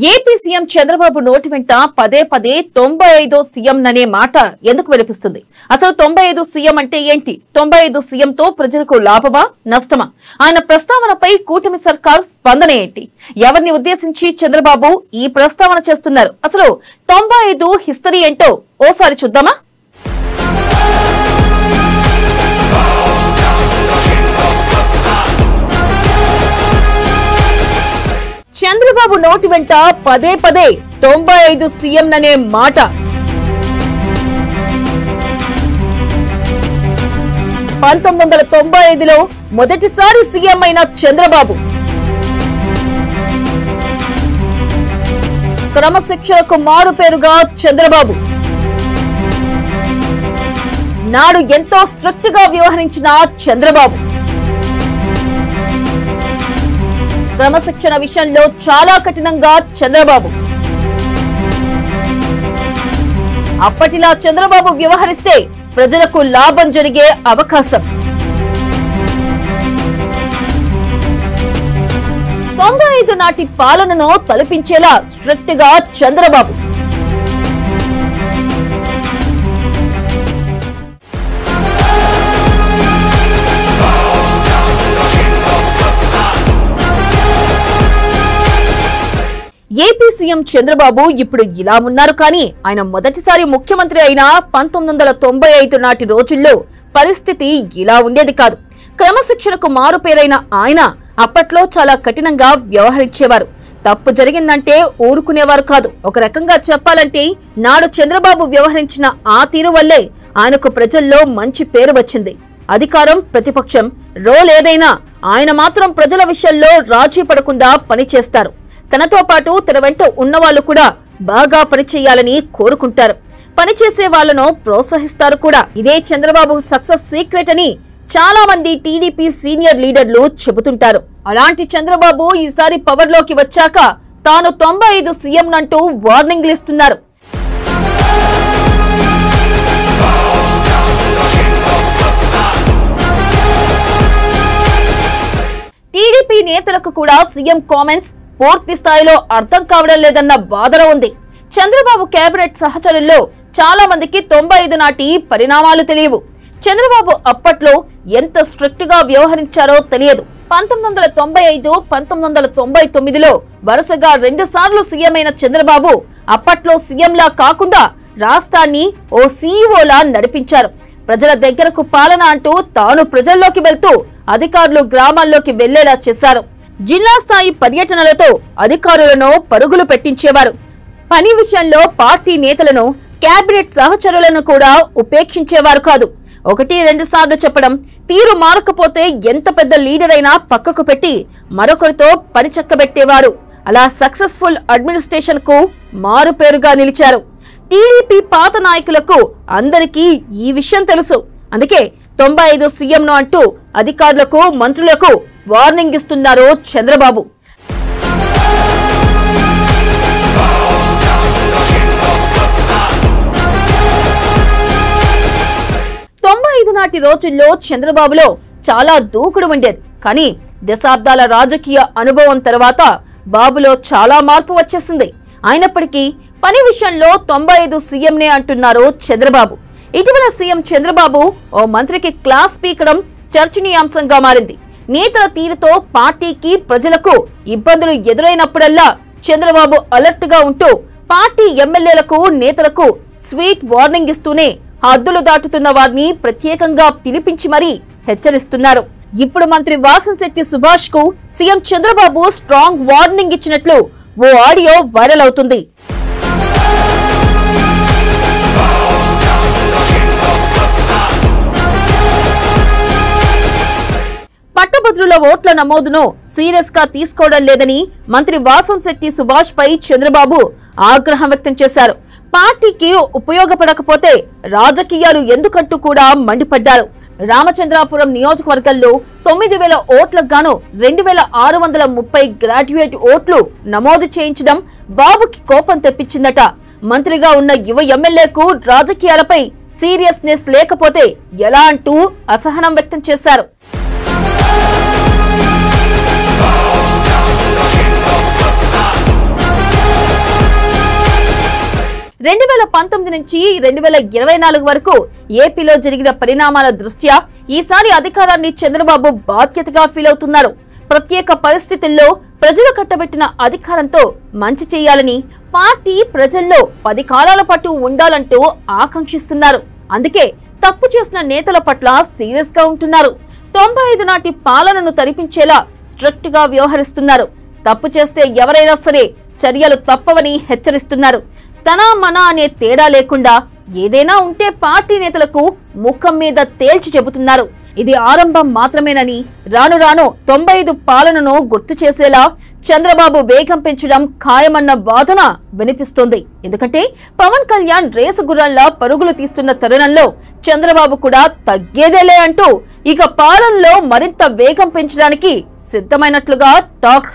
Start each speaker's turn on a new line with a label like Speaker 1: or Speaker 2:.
Speaker 1: AP CM Chandrababu నోటి వెంట పదే పదే 95 సీఎం అనే మాట ఎందుకు వినిపిస్తుంది? అసలు 95 సీఎం అంటే ఏంటి? 95 సీఎంతో ప్రజలకు లాభమా నష్టమా? ఆయన ప్రస్తావనపై కూటమి సర్కార్ స్పందన ఏంటి? ఎవరిని ఉద్దేశించి చంద్రబాబు ఈ ప్రస్తావన చేస్తున్నారు? అసలు 95 హిస్టరీ ఏంటో ఓసారి చూద్దామా? చంద్రబాబు నోటి వెంట పదే పదే 95 సీఎం అనే మాట. లో మొదటిసారి సీఎం అయిన చంద్రబాబు క్రమశిక్షణకు మారు పేరుగా చంద్రబాబు నాడు ఎంతో స్ట్రిక్ట్ గా వ్యవహరించిన చంద్రబాబు క్రమశిక్షణ విషయంలో చాలా కఠినంగా చంద్రబాబు. అప్పటిలా చంద్రబాబు వ్యవహరిస్తే ప్రజలకు లాభం జరిగే అవకాశం. 95 నాటి పాలనను తలపించేలా స్ట్రిక్ట్ గా చంద్రబాబు. ఏపీ సీఎం చంద్రబాబు ఇప్పుడు ఇలా ఉన్నారు, కానీ ఆయన మొదటిసారి ముఖ్యమంత్రి అయిన 1995 నాటి రోజుల్లో పరిస్థితి ఇలా ఉండేది కాదు. క్రమశిక్షణకు మారు పేరైన ఆయన అప్పట్లో చాలా కఠినంగా వ్యవహరించేవారు. తప్పు జరిగిందంటే ఊరుకునేవారు కాదు. ఒక రకంగా చెప్పాలంటే నాడు చంద్రబాబు వ్యవహరించిన ఆ తీరు వల్లే ఆయనకు ప్రజల్లో మంచి పేరు వచ్చింది. అధికారం ప్రతిపక్షం రోల్ ఏదైనా ఆయన మాత్రం ప్రజల విషయంలో రాజీ పడకుండా పనిచేస్తారు. తనతో పాటు తన వెంట ఉన్నవాళ్లు కూడా బాగా పనిచేయాలని కోరుకుంటారు. పనిచేసే వాళ్లను ప్రోత్సహిస్తారు కూడా. ఇదే చంద్రబాబు సక్సెస్ సీక్రెట్ అని చాలా మంది టీడీపీ సీనియర్ లీడర్లు చెబుతుంటారు. అలాంటి చంద్రబాబు ఈసారి పవర్ లోకి వచ్చాక తాను 95 సీఎం అంటూ వార్నింగ్లు ఇస్తున్నారు. టీడీపీ నేతలకు కూడా సీఎం కామెంట్స్ పూర్తి స్థాయిలో అర్థం కావడం లేదన్న బాధన ఉంది. చంద్రబాబు కేబినెట్ సహచరుల్లో చాలా మందికి 95 నాటి పరిణామాలు తెలియవు. చంద్రబాబు అప్పట్లో ఎంత స్ట్రిక్ట్ గా వ్యవహరించారో తెలియదు. 1995, 1999లో వరుసగా 2 సార్లు సీఎం అయిన చంద్రబాబు అప్పట్లో సీఎంలా కాకుండా రాష్ట్రాన్ని ఓ సీఈఓలా నడిపించారు. ప్రజల దగ్గరకు పాలన అంటూ తాను ప్రజల్లోకి వెళ్తూ అధికారులు గ్రామాల్లోకి వెళ్లేలా చేశారు. జిల్లా స్థాయి పర్యటనలతో అధికారులను పరుగులు పెట్టించేవారు. పని విషయంలో పార్టీ నేతలను, కేబినెట్ సహచరులను కూడా ఉపేక్షించేవారు కాదు. 1-2 సార్లు చెప్పడం, తీరు మారకపోతే ఎంత పెద్ద లీడర్ అయినా పక్కకు పెట్టి మరొకరితో పని చక్కబెట్టేవారు. అలా సక్సెస్ఫుల్ అడ్మినిస్ట్రేషన్ కు మారు పేరుగా నిలిచారు. టీడీపీ పాత నాయకులకు అందరికీ ఈ విషయం తెలుసు. అందుకే 95 సీఎంను అంటూ అధికారులకు, మంత్రులకు వార్నింగ్ ఇస్తున్నారు చంద్రబాబు. 95 నాటి రోజుల్లో చంద్రబాబులో చాలా దూకుడు ఉండేది. కానీ దశాబ్దాల రాజకీయ అనుభవం తర్వాత బాబులో చాలా మార్పు వచ్చేసింది. అయినప్పటికీ పని విషయంలో 95 సీఎంనే అంటున్నారు చంద్రబాబు. ఇటీవల సీఎం చంద్రబాబు ఓ మంత్రికి క్లాస్ పీకడం చర్చనీయాంశంగా మారింది. నేతల తీరుతో పార్టీకి, ప్రజలకు ఇబ్బందులు ఎదురైనప్పుడల్లా చంద్రబాబు అలర్ట్ గా ఉంటూ పార్టీ ఎమ్మెల్యేలకు, నేతలకు స్వీట్ వార్నింగ్ ఇస్తూనే హద్దులు దాటుతున్న వారిని ప్రత్యేకంగా పిలిపించి మరీ హెచ్చరిస్తున్నారు. ఇప్పుడు మంత్రి వాసంశెట్టి సుభాష్ కు సీఎం చంద్రబాబు స్ట్రాంగ్ వార్నింగ్ ఇచ్చినట్లు ఓ ఆడియో వైరల్ అవుతుంది. 'పట్టభద్రుల ఓట్ల నమోదును సీరియస్ గా తీసుకోవడం లేదని మంత్రి వాసంశెట్టి సుభాష్ పై చంద్రబాబు ఆగ్రహం వ్యక్తం చేశారు. పార్టీకి ఉపయోగపడకపోతే రాజకీయాలు ఎందుకంటూ కూడా మండిపడ్డారు. రామచంద్రాపురం నియోజకవర్గంలో 9,000 ఓట్లకు గాను 2,630 గ్రాడ్యుయేట్ ఓట్లు నమోదు చేయించడం బాబుకి కోపం తెప్పించిందట. మంత్రిగా ఉన్న యువ ఎమ్మెల్యేకు రాజకీయాలపై సీరియస్నెస్ లేకపోతే ఎలా అంటూ అసహనం వ్యక్తం చేశారు. 2019 నుంచి 2024 వరకు ఏపీలో జరిగిన పరిణామాల దృష్ట్యా ఈసారి అధికారాన్ని చంద్రబాబు బాధ్యతగా ఫీల్ అవుతున్నారు. ప్రత్యేక పరిస్థితుల్లో ప్రజలు కట్టబెట్టిన అధికారంతో మంచి చేయాలని పార్టీ ప్రజల్లో 10 కాలాల పాటు ఉండాలంటూ ఆకాంక్షిస్తున్నారు. అందుకే తప్పు చేసిన నేతల పట్ల సీరియస్ గా ఉంటున్నారు. 95 నాటి పాలనను తరిపించేలా స్ట్రిక్ట్ గా వ్యవహరిస్తున్నారు. తప్పు చేస్తే ఎవరైనా సరే చర్యలు తప్పవని హెచ్చరిస్తున్నారు. తన మన అనే తేడా లేకుండా ఏదైనా ఉంటే పార్టీ నేతలకు ముఖం మీద తేల్చి చెబుతున్నారు. ఇది ఆరంభం మాత్రమేనని రాను రాను 95 పాలనను గుర్తు చేసేలా చంద్రబాబు వేగం పెంచడం ఖాయమన్న వాదన వినిపిస్తోంది. ఎందుకంటే పవన్ కళ్యాణ్ రేసు గుర్రంలా పరుగులు తీస్తున్న తరుణంలో చంద్రబాబు కూడా తగ్గేదేలే అంటూ ఇక పాలనలో మరింత వేగం పెంచడానికి సిద్ధమైనట్లుగా టాక్.